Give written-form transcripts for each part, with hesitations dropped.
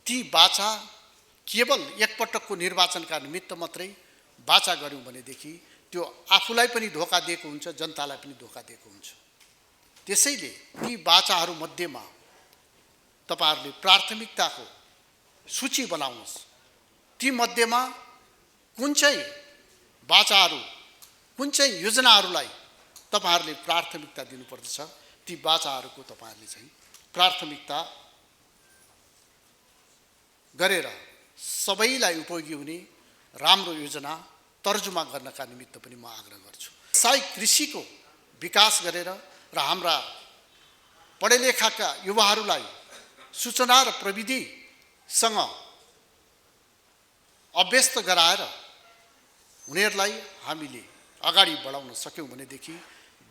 ती बाचा केवल एकपटकको निर्वाचनका निमित्त मात्रै बाचा गर्यौं भनेदेखि त्यो आफूलाई पनि धोका दिएको हुन्छ, जनतालाई पनि धोका दिएको हुन्छ। त्यसैले ती बाचाहरू मध्येमा तपाईहरुले प्राथमिकताको सूची बनाउनुहोस्। ती मध्येमा कुन चाहिँ बाचाहरू, कुन चाहिँ योजनाहरूलाई तपाईहरुले प्राथमिकता दिनुपर्दछ, ती बाचाहरूको तपाईहरुले चाहिँ प्राथमिकता गरेर सबैलाई उपयोगी हुने राम्रो योजना तर्जुमा गर्नका निमित्त पनि म आग्रह गर्छु। व्यावसायिक कृषिको विकास गरेर र हाम्रा पढेलेखाका युवाहरूलाई सूचना र प्रविधिसँग अभ्यस्त गराएर उनीहरूलाई हामीले अगाडि बढाउन सक्यौं भनेदेखि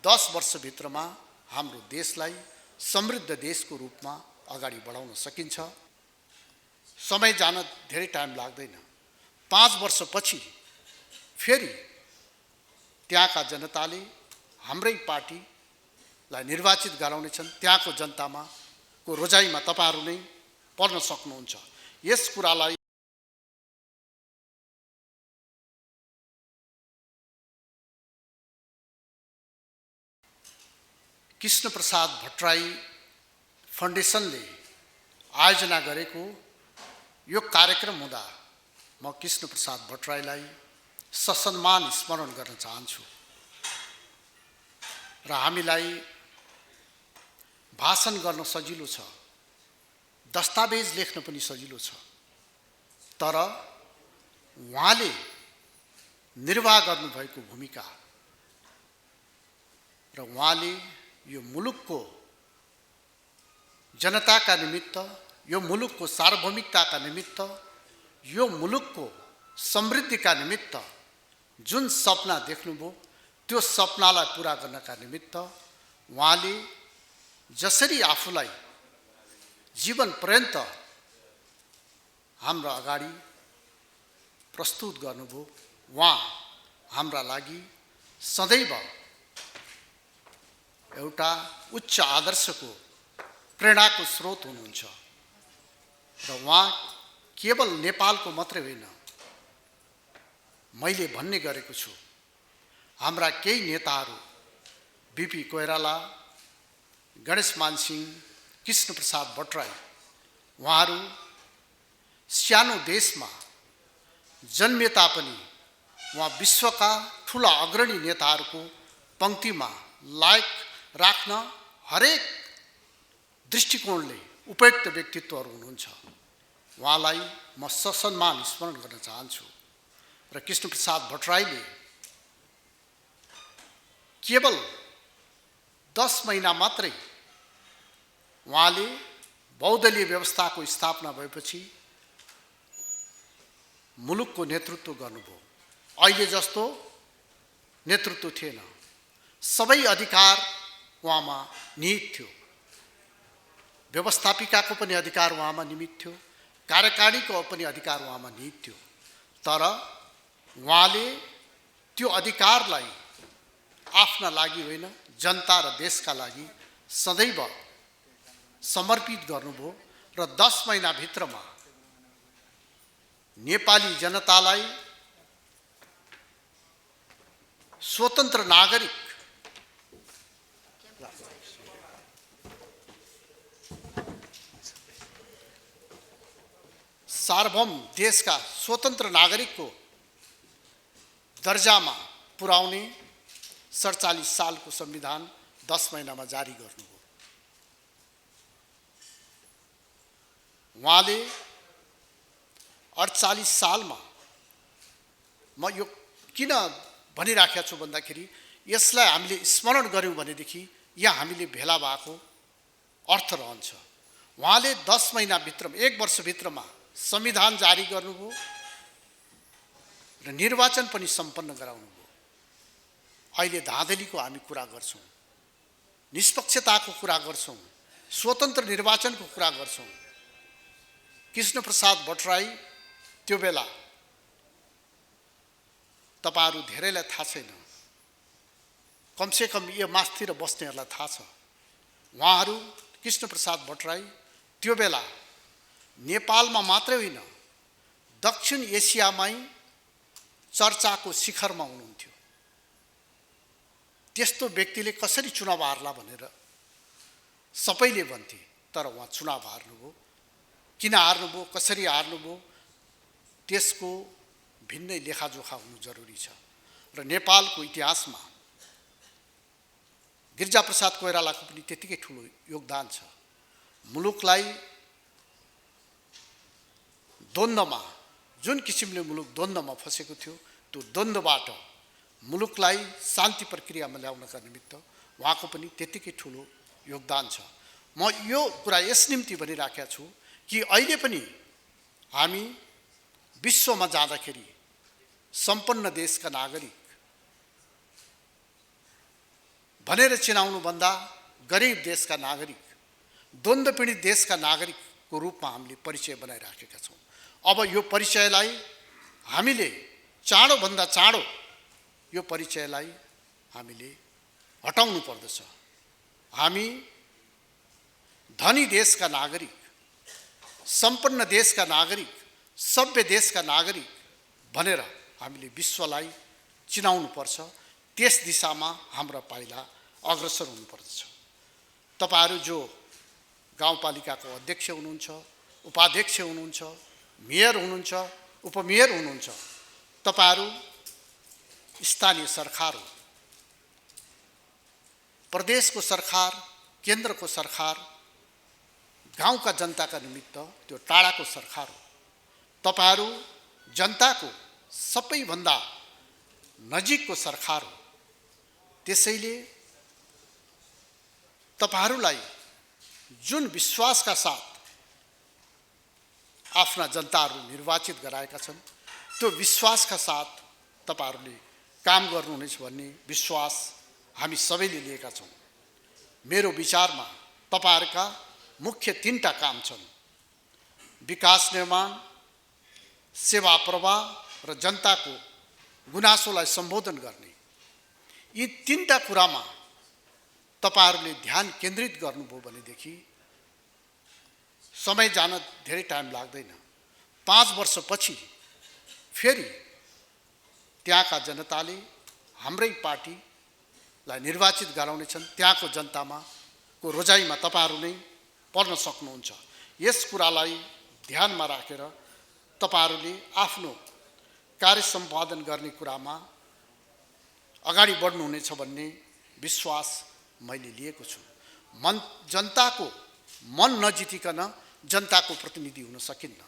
10 वर्षभित्रमा हाम्रो देशलाई समृद्ध देशको रूपमा अगाडि बढाउन सकिन्छ। समय जान धेरै टाइम लाग्दैन। 5 वर्षपछि फेरि त्यहाँका जनताले हाम्रै पार्टीलाई निर्वाचित गराउनेछन्। त्यहाँको जनतामा को रोजाइमा तपाईहरु नै पर्न सक्नुहुन्छ। यस कुरालाई कृष्ण प्रसाद भट्टराई फाउन्डेसनले आयोजना गरेको यो कार्यक्रम हुँदा म कृष्ण प्रसाद भट्टराईलाई ससम्मान स्मरण गर्न चाहन्छु र हामीलाई भाषण गर्न सजिलो छ, दस्तावेज लेख्न पनि सजिलो छ, तर उहाँले निर्वाह गर्नुभएको भूमिका र उहाँले यो मुलुकको जनताका निमित्त, यो मुलुकको सार्वभौमिकताका निमित्त, यो मुलुकको समृद्धिका निमित्त जुन सपना देख्नुभयो त्यो सपनालाई पूरा गर्नका निमित्त उहाँले जसरी आफूलाई जीवन पर्यन्त हाम्रो अगाडि प्रस्तुत गर्नुभयो, उहाँ हाम्रा लागि सदैव एउटा उच्च आदर्शको प्रेरणाको स्रोत हुनुहुन्छ र उहाँ केवल नेपालको मात्रै होइन, मैले भन्ने गरेको छु हाम्रा केही नेताहरू बीपी कोइराला, गणेशमान सिंह, कृष्ण प्रसाद भट्टराई उहाँहरू सानो देशमा जन्मिए तापनि उहाँ विश्वका ठूला अग्रणी नेताहरूको पंक्तिमा लायक राख्न हरेक दृष्टिकोणले उपयुक्त व्यक्तित्वहरू हुनुहुन्छ। उहाँलाई म ससम्मान स्मरण गर्न चाहन्छु र कृष्ण प्रसाद भट्टराईले केवल 10 महिना मात्रै उहाँले बहुदलीय व्यवस्थाको स्थापना भएपछि मुलुकको नेतृत्व गर्नुभयो। अहिले जस्तो नेतृत्व थिएन, सबै अधिकार उहाँमा निहित थियो, व्यवस्थापिकाको पनि अधिकार उहाँमा निहित थियो, कार्यकारिणीको पनि अधिकार उहाँमा निहित थियो, तर उहाँले त्यो अधिकारलाई आफ्ना लागि होइन, जनता र देशका लागि सदैव समर्पित गर्नुभयो र 10 महिना भित्रमा नेपाली जनतालाई स्वतन्त्र नागरिक सार्वभौम देशका स्वतन्त्र नागरिकको दर्जामा पुर्याउने 47 सालको संविधान 10 महिनामा जारी गर्नुभयो। उहाँले 48 सालमा, म यो किन भनिराखेको छु भन्दाखेरि यसलाई हामीले स्मरण गर्यौं भनेदेखि यहाँ हामीले भेला भएको अर्थ रहन्छ। उहाँले 10 महिना भित्रमा, 1 वर्ष भित्रमा संविधान जारी गर्नुभयो र निर्वाचन पनि सम्पन्न गराउनुभयो। अहिले धाँधलीको हामी कुरा गर्छौं, निष्पक्षताको कुरा गर्छौं, स्वतन्त्र निर्वाचनको कुरा गर्छौं। कृष्ण प्रसाद भट्टराई त्यो बेला तपाईहरु धेरैलाई थाहा छैन, कमसेकम यो मास्तिर बस्नेहरूलाई थाहा छ। उहाँहरू कृष्ण प्रसाद भट्टराई त्यो बेला नेपालमा मात्रै होइन दक्षिण एसियामै चर्चाको शिखरमा हुनुहुन्थ्यो। त्यस्तो व्यक्तिले कसरी चुनाव हार्ला भनेर सबैले भन्थे, तर उहाँ चुनाव हार्नुभयो। किन हार्नुभयो, कसरी हार्नुभयो, त्यसको भिन्नै लेखाजोखा हुनु जरुरी छ। र नेपालको इतिहासमा गिरिजाप्रसाद कोइरालाको पनि त्यतिकै ठुलो योगदान छ। मुलुकलाई द्वन्द्वमा, जुन किसिमले मुलुक द्वन्द्वमा फसेको थियो, त्यो द्वन्द्वबाट मुलुकलाई शान्ति प्रक्रियामा ल्याउनका निमित्त उहाँको पनि त्यतिकै ठुलो योगदान छ। म यो कुरा यस निम्ति भनिराखेको छु कि अहिले पनि हामी विश्वमा जाँदाखेरि सम्पन्न देशका नागरिक भनेर चिनाउनुभन्दा गरिब देशका नागरिक, द्वन्द्व पीडित देशका नागरिकको रूपमा हामीले परिचय बनाइराखेका छौँ। अब यो परिचयलाई हामीले चाँडोभन्दा चाँडो यो परिचयलाई हामीले हटाउनु पर्दछ। हामी धनी देशका नागरिक, सम्पन्न देशका नागरिक, सभ्य देशका नागरिक भनेर हामीले विश्वलाई चिनाउनु पर्छ। त्यस दिशामा हाम्रा पाइला अग्रसर हुनुपर्दछ। तपाईहरू जो गाउँपालिकाको अध्यक्ष हुनुहुन्छ, उपाध्यक्ष हुनुहुन्छ, मेयर हुनुहुन्छ, उपमेयर हुनुहुन्छ, तपाईहरू स्थानीय सरकार हो। प्रदेशको सरकार, केन्द्रको सरकार, गाउँका जनताका निमित्त त्यो टाढाको सरकार हो। तपाईहरू जनताको सबैभन्दा नजिकको सरकार हो। त्यसैले तपाईहरूलाई जुन विश्वासका साथ आफ्ना जनताहरू निर्वाचित गराएका छन्, त्यो विश्वासका साथ तपाईहरूले काम गर्नुहुनेछ भन्ने विश्वास हामी सबैले लिएका छौँ। मेरो विचारमा तपाईहरूका मुख्य 3टा काम छन्: विकास निर्माण, सेवा प्रवाह र जनताको गुनासोलाई सम्बोधन गर्ने। यी 3टा कुरामा तपाईहरूले ध्यान केन्द्रित गर्नुभयो भनेदेखि समय जान धेरै टाइम लाग्दैन। 5 वर्षपछि फेरि त्यहाँका जनताले हाम्रै पार्टीलाई निर्वाचित गराउनेछन्। त्यहाँको जनतामा को रोजाइमा तपाईहरू नै पर्न सक्नुहुन्छ। यस कुरालाई ध्यानमा राखेर तपाईहरूले आफ्नो कार्य सम्पादन गर्ने कुरामा अगाडि बढ्नुहुनेछ भन्ने विश्वास मैले लिएको छु। जनताको मन नजितिकन जनताको प्रतिनिधि हुन सकिन्न।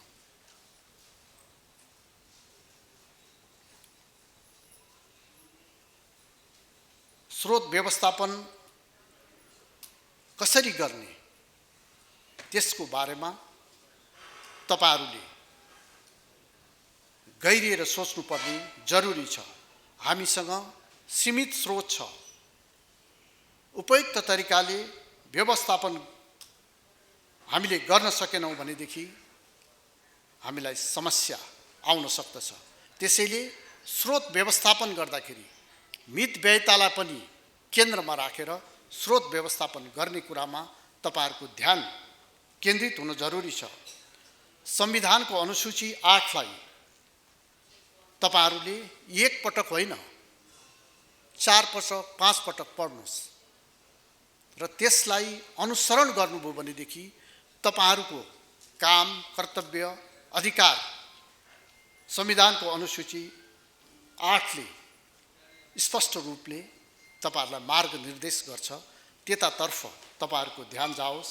स्रोत व्यवस्थापन कसरी गर्ने त्यसको बारेमा तपाईहरूले गहिरिएर सोच्नुपर्ने जरुरी छ। हामीसँग सीमित स्रोत छ। उपयुक्त तरिकाले व्यवस्थापन हामीले गर्न सकेनौँ भनेदेखि हामीलाई समस्या आउन सक्दछ। त्यसैले स्रोत व्यवस्थापन गर्दाखेरि मितव्ययतालाई पनि केन्द्रमा राखेर स्रोत व्यवस्थापन गर्ने कुरामा तपाईहरूको ध्यान केन्द्रित हुन जरुरी छ। संविधानको अनुसूची 8लाई तपाईहरूले एक पटक होइन 4 पटक 5 पटक पढ्नुहोस् र त्यसलाई अनुसरण गर्नुभयो भनेदेखि तपाईहरूको काम, कर्तव्य, अधिकार संविधानको अनुसूची 8ले स्पष्ट रूपले तपाईहरूलाई मार्गनिर्देश गर्छ। त्यतातर्फ तपाईहरूको ध्यान जाओस्।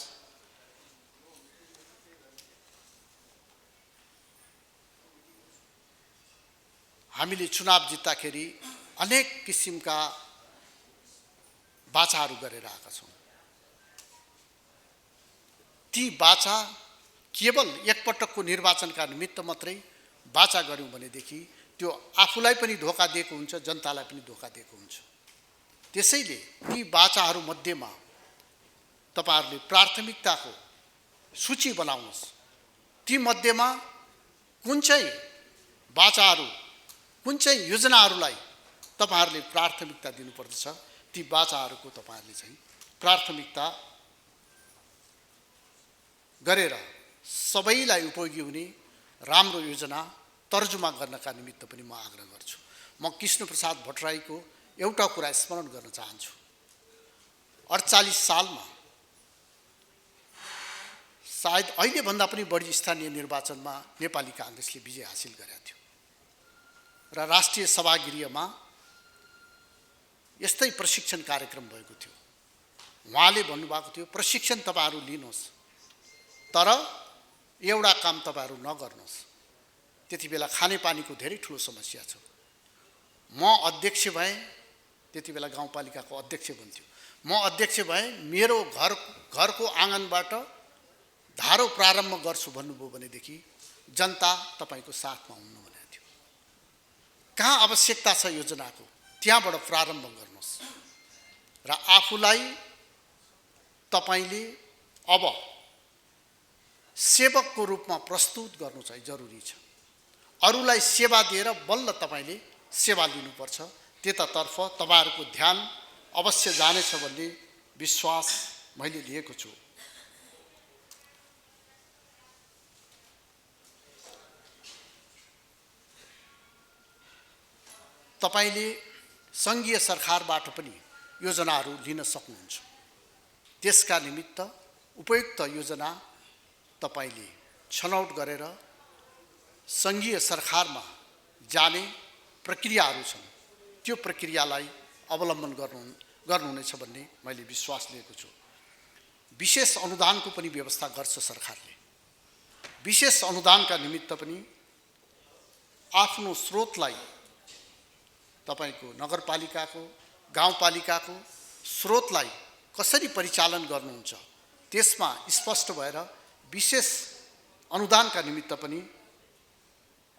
हामीले चुनाव जित्दाखेरि अनेक किसिमका बाचाहरू गरेर आएका छौँ। ती बाचा केवल एकपटकको निर्वाचनका निमित्त मात्रै बाचा गर्यौँ भनेदेखि त्यो आफूलाई पनि धोका दिएको हुन्छ, जनतालाई पनि धोका दिएको हुन्छ। त्यसैले ती बाचाहरू मध्येमा तपाईहरूले प्राथमिकताको सूची बनाउनुहोस्। ती मध्येमा कुन चाहिँ बाचाहरू, कुन चाहिँ योजनाहरूलाई तपाईहरूले प्राथमिकता दिनुपर्दछ, ती बाचाहरूको तपाईहरूले चाहिँ प्राथमिकता गरेर सबैलाई उपयोगी हुने राम्रो योजना तर्जुमा गर्नका निमित्त पनि म आग्रह गर्छु। म कृष्णप्रसाद भट्टराईको एउटा कुरा स्मरण गर्न चाहन्छु। 48 सालमा सायद अहिलेभन्दा पनि बढी स्थानीय निर्वाचनमा नेपाली काङ्ग्रेसले विजय हासिल गरेको थियो र राष्ट्रिय सभागृहमा यस्तै प्रशिक्षण कार्यक्रम भएको थियो। उहाँले भन्नुभएको थियो, प्रशिक्षण तपाईहरू लिनुहोस् तर एउटा काम तपाईहरू नगर्नुहोस्। त्यति बेला खानेपानीको धेरै ठुलो समस्या छ। म अध्यक्ष भएँ, त्यति बेला गाउँपालिकाको अध्यक्ष बन्थ्यो। म अध्यक्ष भएँ, मेरो घरको आँगनबाट धारो प्रारम्भ गर्छु भन्नुभयो भनेदेखि जनता तपाईको साथमा हुनु भनेको थियो। कहाँ आवश्यकता छ योजनाको त्यहाँबाट प्रारम्भ गर्नुहोस् र आफूलाई तपाईले अब सेवकको रूपमा प्रस्तुत गर्नु चाहिँ जरुरी छ। अरूलाई सेवा दिएर बल्ल तपाईले सेवा लिनुपर्छ। त्यतातर्फ तपाईहरुको ध्यान अवश्य जानेछ भन्ने विश्वास मैले लिएको छु। तपाईले संघीय सरकारबाट पनि योजनाहरू लिन सक्नुहुन्छ। त्यसका निमित्त उपयुक्त योजना तपाईले छनौट गरेर संघीय सरकारमा जाने प्रक्रियाहरू छन्, त्यो प्रक्रियालाई अवलम्बन गर्नुहुनेछ भन्ने मैले विश्वास लिएको छु। विशेष अनुदानको पनि व्यवस्था गर्छ सरकारले। विशेष अनुदानका निमित्त पनि आफ्नो स्रोतलाई तपाईको नगरपालिकाको गाउँपालिकाको स्रोतलाई कसरी परिचालन गर्नुहुन्छ त्यसमा स्पष्ट भएर विशेष अनुदानका निमित्त पनि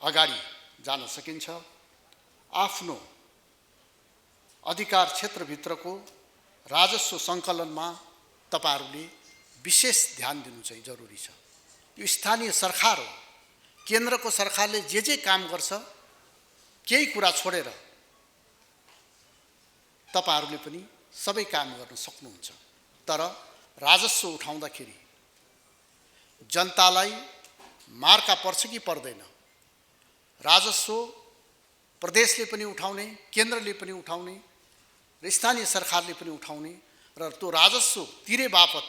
अगाडि जान सकिन्छ। आफ्नो अधिकार क्षेत्रभित्रको राजस्व सङ्कलनमा तपाईहरुले विशेष ध्यान दिनु चाहिँ जरुरी छ। यो स्थानीय सरकार हो। केन्द्रको सरकारले जे काम गर्छ केही कुरा छोडेर तपाईहरुले पनि सबै काम गर्न सक्नुहुन्छ। तर राजस्व उठाउँदाखेरि जनतालाई मार्का पर्छ कि पर्दैन? राजस्व प्रदेशले पनि उठाउने, केन्द्रले पनि उठाउने र स्थानीय सरकारले पनि उठाउने र त्यो राजस्व तिरे बापत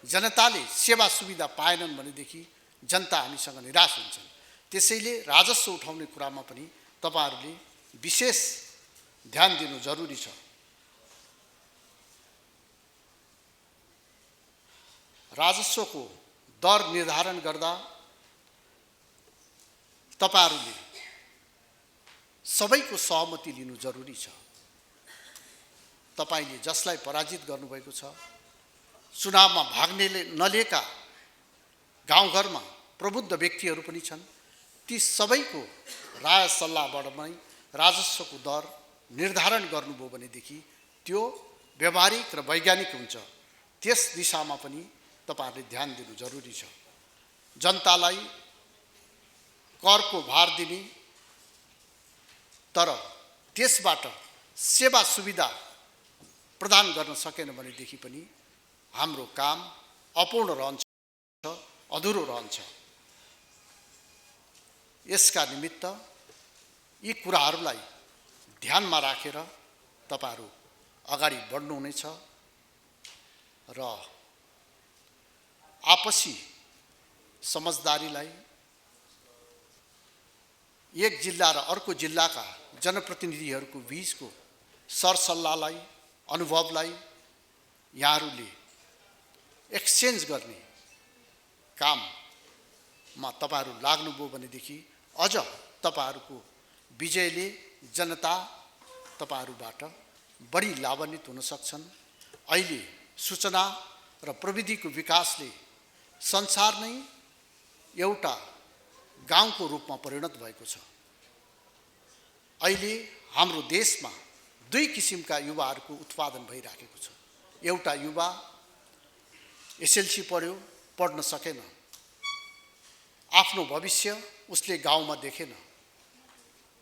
जनताले सेवा सुविधा पाएनन् भनेदेखि जनता हामीसँग निराश हुन्छन्। त्यसैले राजस्व उठाउने कुरामा पनि तपाईहरुले विशेष ध्यान दिनु जरुरी छ। राजस्वको दर निर्धारण गर्दा तपाईहरुले सबैको सहमति लिनु जरुरी छ। तपाईले जसलाई पराजित गर्नुभएको छ, चुनावमा भाग नलिएका गाउँघरमा प्रबुद्ध व्यक्तिहरू पनि छन्, ती सबैको राय सल्लाहबाट नै राजस्वको दर निर्धारण गर्नुभयो भनेदेखि त्यो व्यावहारिक र वैज्ञानिक हुन्छ। त्यस दिशामा पनि तपाईहरुले ध्यान दिनु जरुरी छ। जनतालाई करको भार दिने तर त्यसबाट सेवा सुविधा प्रदान गर्न सकेन भनेदेखि पनि हाम्रो काम अपूर्ण रहन्छ, अधुरो रहन्छ। यसका निमित्त यी कुराहरूलाई ध्यानमा राखेर तपाईहरु अगाडि बढ्नुहुनेछ र आपसी समझदारीलाई एक जिल्ला र अर्को जिल्लाका जनप्रतिनिधिहरूको बीचको सरसल्लाहलाई अनुभवलाई यहाँहरूले एक्सचेन्ज गर्ने काममा तपाईहरु लाग्नुभयो भनेदेखि अझ तपाईहरुको विजयले जनता तपाईहरुबाट बढी लाभान्वित हुन सक्छन्। अहिले सूचना र प्रविधिको विकासले संसार नै एउटा गाउँको रूपमा परिणत भएको छ। अहिले हाम्रो देशमा दुई किसिमका युवाहरूको उत्पादन भइराखेको छ। एउटा युवा एसएलसी पढ्यो, पढ्न सकेन, आफ्नो भविष्य उसले गाउँमा देखेन,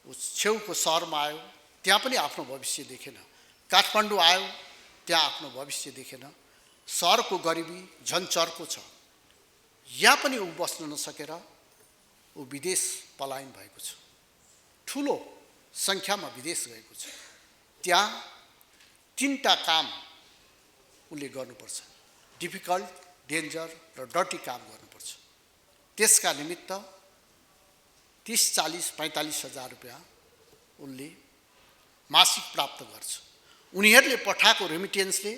उस छेउको सहरमा आयो, त्यहाँ पनि आफ्नो भविष्य देखेन, काठमाडौँ आयो, त्यहाँ आफ्नो भविष्य देखेन। सहरको गरिबी झन् चर्को छ, यहाँ पनि ऊ बस्न नसकेर ऊ विदेश पलायन भएको छ, ठुलो सङ्ख्यामा विदेश गएको छ। त्यहाँ 3टा काम उसले गर्नुपर्छ, डिफिकल्ट, डेन्जर र डर्टी काम गर्नुपर्छ। त्यसका निमित्त 30, 40, 45 हजार रुपियाँ उसले मासिक प्राप्त गर्छ। उनीहरूले पठाएको रेमिटेन्सले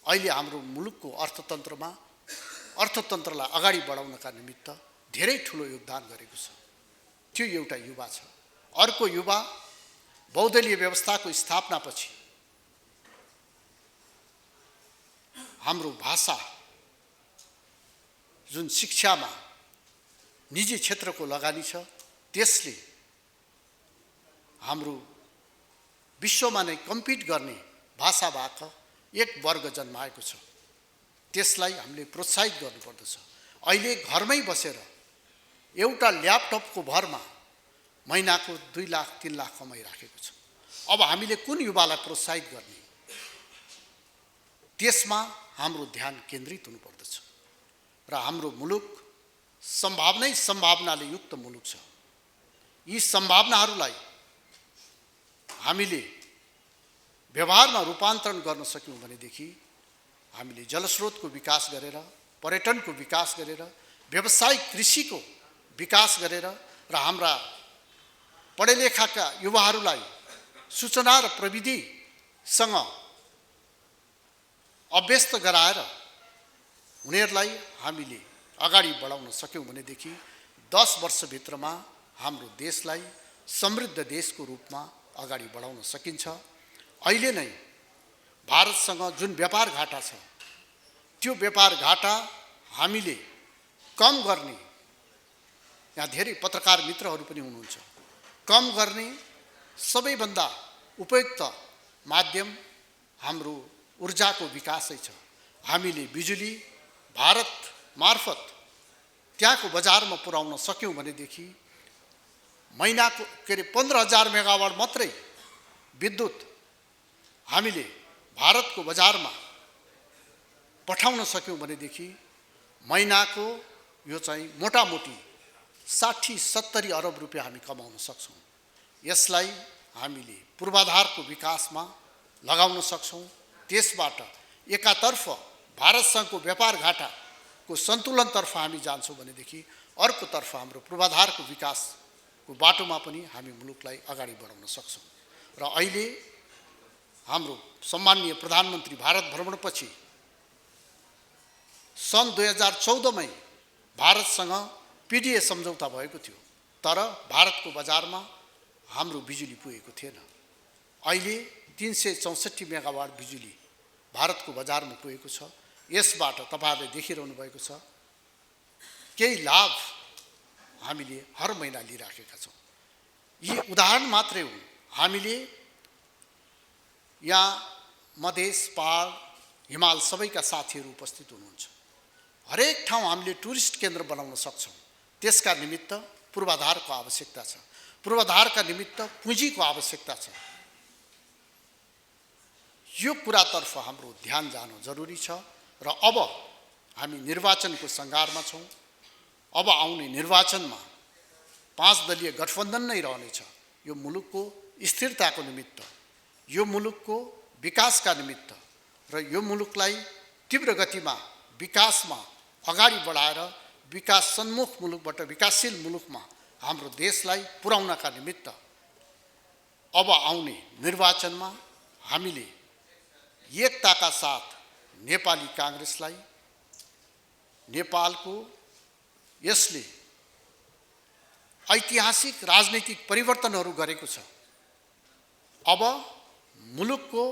अहिले हाम्रो मुलुकको अर्थतन्त्रलाई अगाडि बढाउनका निमित्त धेरै ठुलो योगदान गरेको छ। त्यो एउटा युवा छ। अर्को युवा बहुदलीय व्यवस्थाको स्थापनापछि हाम्रो भाषा जुन शिक्षामा निजी क्षेत्रको लगानी छ, त्यसले हाम्रो विश्वमा नै कम्पिट गर्ने भाषाबाट एक वर्ग जन्माएको छ। त्यसलाई हामीले प्रोत्साहित गर्नुपर्दछ। अहिले घरमै बसेर एउटा ल्यापटपको भरमा महिनाको 2 लाख 3 लाख कमाइराखेको छ। अब हामीले कुन युवालाई प्रोत्साहित गर्ने, त्यसमा हाम्रो ध्यान केन्द्रित हुनुपर्दछ। र हाम्रो मुलुक सम्भावनाले युक्त मुलुक छ। यी सम्भावनाहरूलाई हामीले व्यवहारमा रूपान्तरण गर्न सक्यौँ भनेदेखि हामीले जलस्रोतको विकास गरेर, पर्यटनको विकास गरेर, व्यावसायिक कृषिको विकास गरेर र हाम्रा पढेलेखाका युवाहरूलाई सूचना र प्रविधिसँग अभ्यस्त गराएर उनीहरूलाई हामीले अगाडि बढाउन सक्यौँ भनेदेखि 10 वर्षभित्रमा हाम्रो देशलाई समृद्ध देशको रूपमा अगाडि बढाउन सकिन्छ। अहिले नै भारतसँग जुन व्यापार घाटा छ, त्यो व्यापार घाटा हामीले कम गर्ने, यहाँ धेरै पत्रकार मित्रहरू पनि हुनुहुन्छ, कम गर्ने सबैभन्दा उपयुक्त माध्यम हाम्रो ऊर्जाको विकासै छ। हामीले बिजुली भारत मार्फत त्यहाँको बजारमा पुर्याउन सक्यौँ भनेदेखि महिनाको 15,000 मेगावाट मात्रै विद्युत हामीले भारतको बजारमा पठाउन सक्यौँ भनेदेखि महिनाको यो चाहिँ मोटामोटी 60-70 अरब रुपियाँ हामी कमाउन सक्छौँ। यसलाई हामीले पूर्वाधारको विकासमा लगाउन सक्छौँ। त्यसबाट एकातर्फ भारतसँगको व्यापार घाटाको सन्तुलनतर्फ हामी जान्छौँ भनेदेखि अर्कोतर्फ हाम्रो पूर्वाधारको विकासको बाटोमा पनि हामी मुलुकलाई अगाडि बढाउन सक्छौँ। र अहिले हाम्रो सम्माननीय प्रधानमन्त्री भारत भ्रमणपछि सन् 2014 मै भारतसँग पिडिए सम्झौता भएको थियो, तर भारतको बजारमा हाम्रो बिजुली पुगेको थिएन। अहिले 364 मेगावाट बिजुली भारतको बजारमा पुगेको छ। यसबाट तपाईहरुले देखिरहनु भएको छ, केही लाभ हामीले हर महिना लिइराखेका छौँ। यी उदाहरण मात्रै हुन्। हामीले यहाँ मधेस, पहाड, हिमाल सबैका साथीहरू उपस्थित हुनुहुन्छ। हरेक ठाउँ हामीले टुरिस्ट केन्द्र बनाउन सक्छौँ। त्यसका निमित्त पूर्वाधारको आवश्यकता छ। पूर्वाधारका निमित्त पुँजीको आवश्यकता छ। यो कुरातर्फ हाम्रो ध्यान जानु जरुरी छ। र अब हामी निर्वाचनको सङ्घारमा छौँ। अब आउने निर्वाचनमा 5 दलीय गठबन्धन नै रहनेछ। यो मुलुकको स्थिरताको निमित्त, यो मुलुकको विकासका निमित्त र यो मुलुकलाई तीव्र गतिमा विकासमा अगाडि बढाएर विकास सन्मुख मुलुकबाट विकासशील मुलुकमा हाम्रो देशलाई पुर्याउनका निमित्त अब आउने निर्वाचनमा हामीले एकताका साथ नेपाली कांग्रेसलाई, नेपालको यसले ऐतिहासिक राजनीतिक परिवर्तनहरू गरेको छ। अब मुलुकको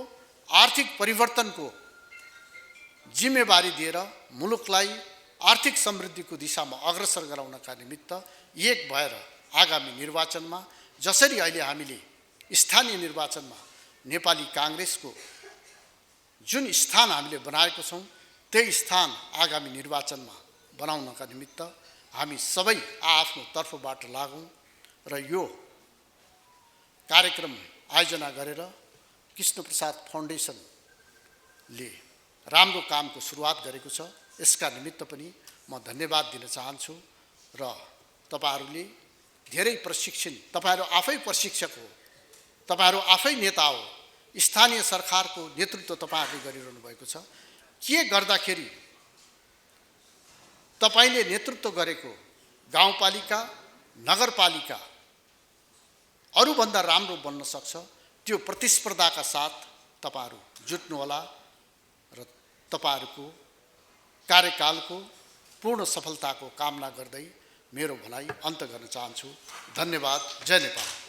आर्थिक परिवर्तनको जिम्मेवारी दिएर मुलुकलाई आर्थिक समृद्धिको दिशामा अग्रसर गराउनका निमित्त एक भएर आगामी निर्वाचनमा जसरी अहिले हामीले स्थानीय निर्वाचनमा नेपाली कांग्रेसको जुन स्थान हामीले बनाएको छौँ, त्यही स्थान आगामी निर्वाचनमा बनाउनका निमित्त हामी सबै आफ्नो तर्फबाट लागौँ र यो कार्यक्रम आयोजना गरेर कृष्णप्रसाद फाउन्डेसनले राम्रो कामको सुरुवात गरेको छ। यसका निमित्त पनि म धन्यवाद दिन चाहन्छु र तपाईहरूले धेरै प्रशिक्षण, तपाईहरू आफै प्रशिक्षक हो, तपाईहरू आफै नेता हो, स्थानीय सरकारको नेतृत्व तपाईहरूले गरिरहनु भएको छ। के गर्दाखेरि तपाईले नेतृत्व गरेको गाउँपालिका, नगरपालिका अरूभन्दा राम्रो बन्न सक्छ, त्यो प्रतिस्पर्धाका साथ तपाईहरू जुट्नुहोला र तपाईहरूको कार्यकालको पूर्ण सफलताको कामना गर्दै मेरो भनाइ अन्त गर्न चाहन्छु। धन्यवाद। जय नेपाल।